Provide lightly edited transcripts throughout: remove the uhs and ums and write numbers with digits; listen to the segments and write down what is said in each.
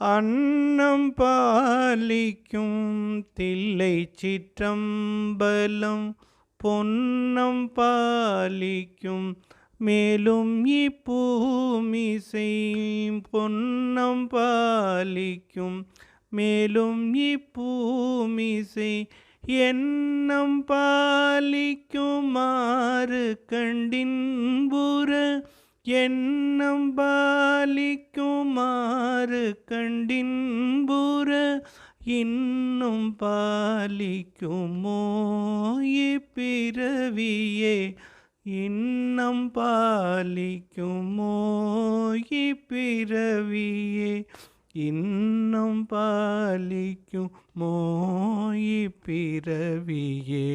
அன்னம் பாலிக்கும் தில்லை சிற்றம்பலம் பொன்னம் பாலிக்கும் மேலும் இப்பூமிசை பொன்னம் பாலிக்கும் மேலும் இப்பூமிசை எண்ணம் பாலிக்குமாறு கண்டின்புற எண்ணம் பாலிக்குமாறு கண்டின்புற இன்னும் பாலிக்குமோ இப்பிறவியே இன்னம் பாலிக்குமோ இப்பிறவியே இன்னம் பாலிக்குமோ இப்பிறவியே.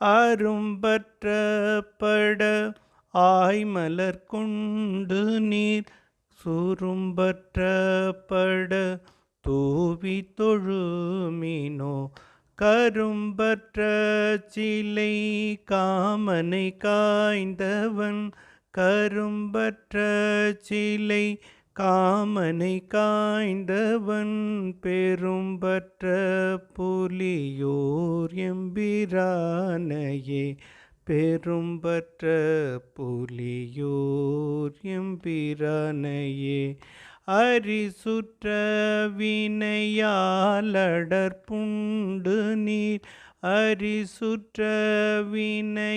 அரும்பற்றப்பட ஆய்மலர் கொண்டு நீர் சுரும்பற்றப்பட தூவி தொழுமினோ கரும்பற்ற சிலை காமனை காய்ந்தவன் கரும்பற்ற சிலை காமனை காய்ந்தவன் பெரும்பற்ற புலியோர் எம்பிரானையே பெரும்பற்ற புலியோர் எம்பிரானையே. அரிசுற்ற வினையாலடர் புண்டு நீர் அரிசுற்ற வினையாலடர்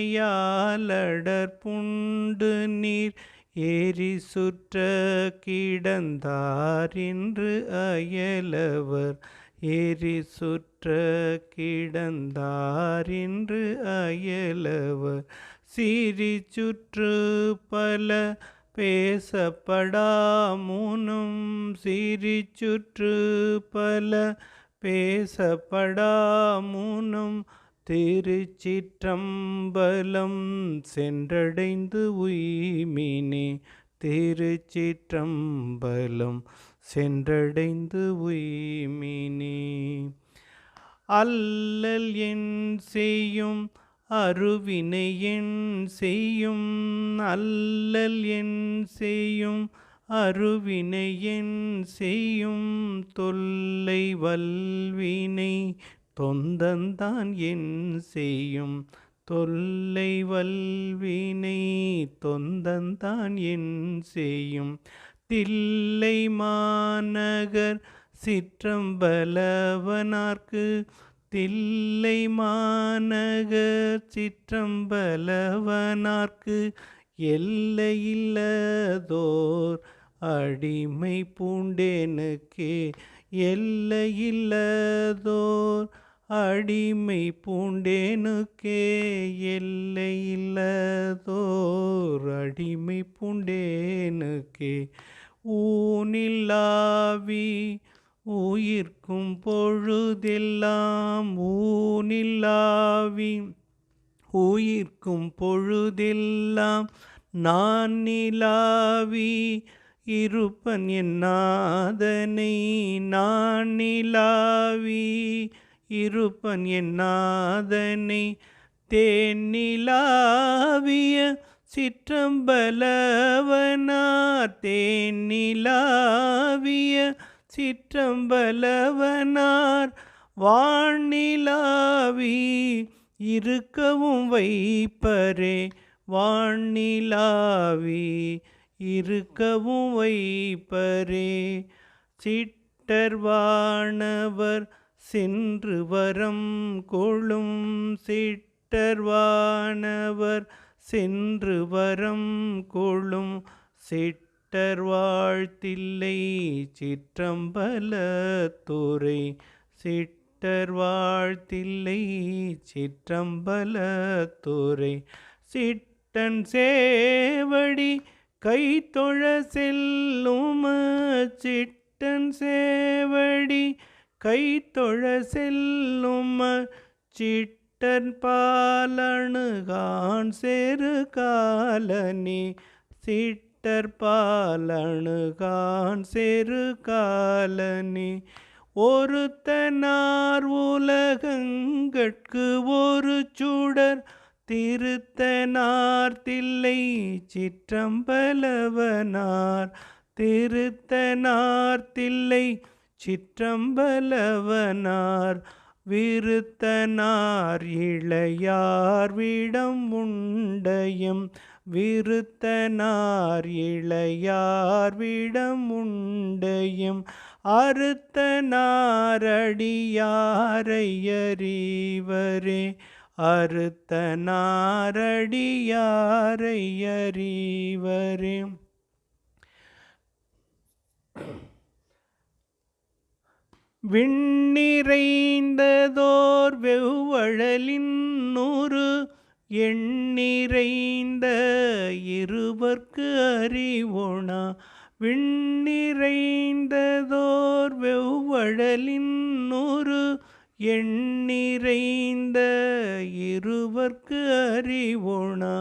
புண்டு நீர் எரிசுற்ற கிடந்தார் என்று அயலவர் எரிசுற்ற கிடந்தார் என்று அயலவர். சிறிச்சுற்று பல பேசப்படாமுனும் சிறிச்சுற்று பல பேசப்படாமுனும் திருச்சிற்றம்பலம் சென்றடைந்து உய்மினே திருச்சிற்றம்பலம் சென்றடைந்து உய்மினே. அல்லல் என் செய்யும் அருவினை என் செய்யும் அல்லல் என் செய்யும் அருவினை என் செய்யும் தொல்லை வல்வினை தொந்தந்தான் என் செய்யும் தொல்லை வல்வினை தொந்தந்தான் என் செய்யும். தில்லை மாநகர் சிற்றம்பலவனார்க்கு தில்லை மாநகர் சிற்றம்பலவனார்க்கு எல்லையில்லதோர் அடிமை பூண்டேனுக்கே எல்லையில்லதோர் அடிமை பூண்டேனுக்கே எல்லையில்லதோர் அடிமை பூண்டேனுக்கே. ஊனில்லாவி உயிர்க்கும் பொழுதெல்லாம் ஊனில்லாவி உயிர்க்கும் பொழுதெல்லாம் நான் நிலாவி இருப்பன் என் நாதனை நான் நிலாவி இருப்பன் என் நாதனை தேனிலாவிய சிற்றம்பலவனார் தேனிலாவிய சிற்றம்பலவனார் வானிலாவி இருக்கவும் வைப்பரே வானிலாவி இருக்கவும் வைப்பரே. சிட்டர்வானவர் சென்று வரம் கொளும் சிட்டர்வானவர் சென்று வரம் கொளும் சிட்டர் வாழ்த்தில்லை சிற்றம்பலத்துறை சிட்டர் வாழ்த்தில்லை சிற்றம்பலத்துறை. சிட்டன் சேவடி கைத்தொழ செல்லும் சிட்டன் சேவடி கைத்தொழ செல்லும் சிட்டன் பாலணுகான் செரு காலனே சிட்டர் பாலணுகான் செரு காலனே. ஒருத்தனார் உலகங்கட்கு ஒரு சுடர் திருத்தனார் தில்லை சிற்றம்பலவனார் திருத்தனார் தில்லை சிற்றம்பலவனார் விருத்தனார் இளையார் விடம் உண்டயம் விருத்தனார் இளையார் விடம் உண்டயம் அறுத்தனாரடியாரை அறிவரே அறுத்தனாரடியாரை அறிவரே. விண்ணிறைந்ததோர் வெவ்வழலின் நூறு எண்ணிறைந்த இருவர்க்கு அறிவோனா விண்ணிறைந்ததோர் வெவ்வழலின் நூறு எண்ணிறைந்த இருவர்க்கு அறிவோனா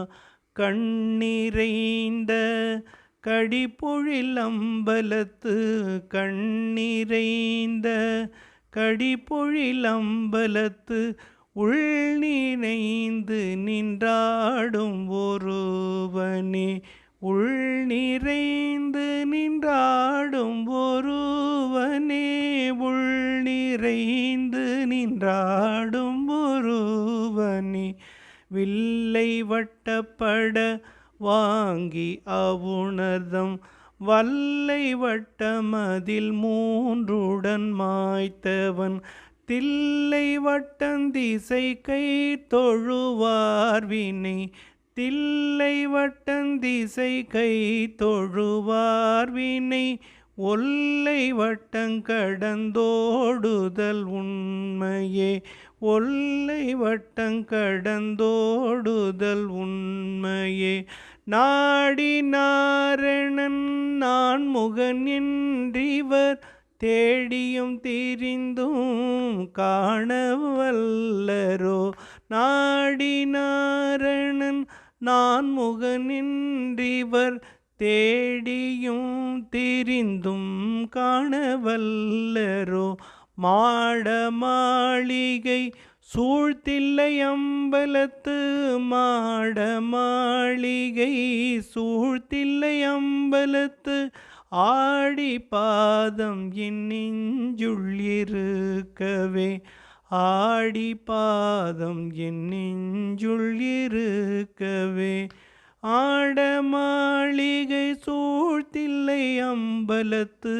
கண்ணிறைந்த கடிபொழில் அம்பலத்து கண்ணிறைந்த கடிபொழில் அம்பலத்து உள்நிறைந்து நின்றாடும் ஒருவனே உள்நிறைந்து நின்றாடும் ஒருவனே உள்நிறைந்து நின்றாடும் ஒருவனே வில்லை வட்டப்பட வாங்கி அவுணர்தம் வல்லை வட்டமதில் மூன்றுடன் மாய்த்தவன் தில்லை வட்டந்திசை கை தொழுவார் வினை தில்லை வட்டந்திசை கை தொழுவார் வினை ஒல்லை வட்டங்கடந்தோடுதல் உண்மையே ஒல்லை வட்டங்கடந்தோடுதல் உண்மையே நாடினாரணன் நான்முகன் என்றிவர் தேடியும் திரிந்தும் காணவல்லரோ நாடினாரணன் நான்முகன் என்றிவர் தேடியும் திரிந்தும் காணவல்லரோ மாட மாளிகை சூழ்த்தில்லை அம்பலத்து மாட மாளிகை சூழ்த்தில்லை அம்பலத்து ஆடி பாதம் என் நெஞ்சுள் இருக்கவே ஆடி பாதம் என் நெஞ்சுள் இருக்கவே ஆட மாளிகை சூழ்த்தில்லை அம்பலத்து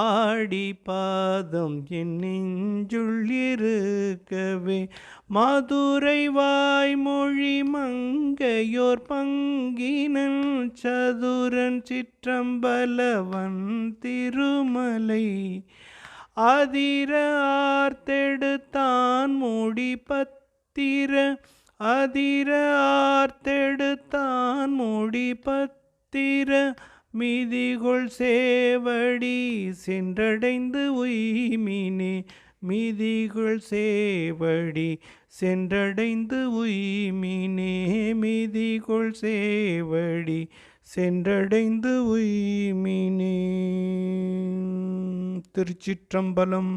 ஆடி பாதம் என் நெஞ்சுள் இருக்கவே மதுரை வாய்மொழி மங்கையோர் பங்கினன் சதுரன் சிற்றம்பலவன் திருமலை அதிர ஆர்த்தெடுத்தான் மூடி பத்திர அதிர ஆர்த்தெடுத்தான் மூடி பத்திர மிதிகொள் சேவடி சென்றடைந்து உய்மினே மிதிகொள் சேவடி சென்றடைந்து உய்மினே மிதிகொள் சேவடி சென்றடைந்து உய்மினே. திருச்சிற்றம்பலம்.